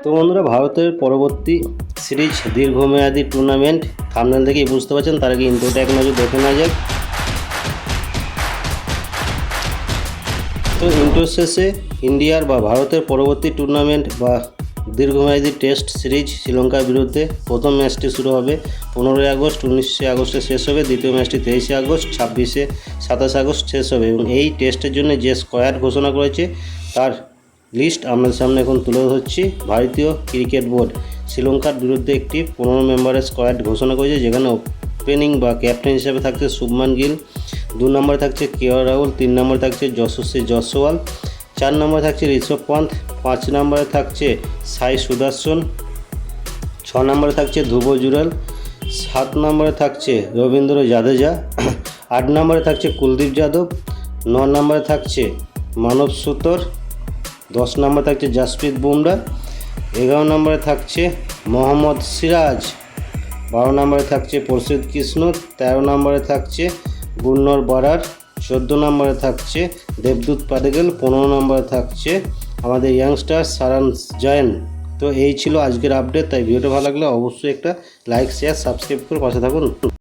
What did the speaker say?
তো বন্ধুরা, ভারতের পরবর্তী সিরিজ দীর্ঘমেয়াদী টুর্নামেন্ট থাম্বনেল থেকেই বুঝতে পারছেন। তার আগে ইন্ট্রোটা এক নজর দেখে নেওয়া যাক। তো ইন্ট্রো শেষে ইন্ডিয়ার বা ভারতের পরবর্তী টুর্নামেন্ট বা দীর্ঘমেয়াদী টেস্ট সিরিজ শ্রীলঙ্কার বিরুদ্ধে প্রথম ম্যাচটি শুরু হবে 15 আগস্ট, 19 আগস্টে শেষ হবে। দ্বিতীয় ম্যাচটি 23 আগস্ট, 27 আগস্ট শেষ হবে। এবং এই টেস্টের জন্য যে স্কোয়াড ঘোষণা করেছে তার লিস্ট আপনাদের সামনে এখন তুলে ধরছি। ভারতীয় ক্রিকেট বোর্ড শ্রীলঙ্কার বিরুদ্ধে একটি 15 মেম্বারের স্কোয়াড ঘোষণা করেছে, যেখানে ওপেনিং বা ক্যাপ্টেন হিসেবে থাকছে শুভমান গিল, 2 নম্বরে থাকছে কেএল রাহুল, 3 নম্বরে থাকছে যশস্বী জয়সওয়াল, 4 নম্বরে থাকছে ঋষভ পান্থ, 5 নম্বরে থাকছে সাই সুদর্শন, 6 নম্বরে থাকছে ধ্রুব জুরেল, 7 নম্বরে থাকছে রবীন্দ্র জাদেজা, 8 নম্বরে থাকছে কুলদীপ যাদব, 9 নম্বরে থাকছে মানব সুতর, 10 নম্বরে থাকছে জাসপ্রীত বুমরা, 11 নম্বরে থাকছে মোহাম্মদ সিরাজ, 12 নম্বরে থাকছে প্রসিদ্ধ কৃষ্ণ, 13 নম্বরে থাকছে গুন্নর বরার, 14 নম্বরে থাকছে দেবদূত পাডিক্কেল, 15 নম্বরে থাকছে আমাদের ইয়াংস্টার সারান জয়েন। তো এই ছিল আজকের আপডেট। তাই ভিডিওটা ভালো লাগলে অবশ্যই একটা লাইক, শেয়ার, সাবস্ক্রাইব করে পাশে থাকুন।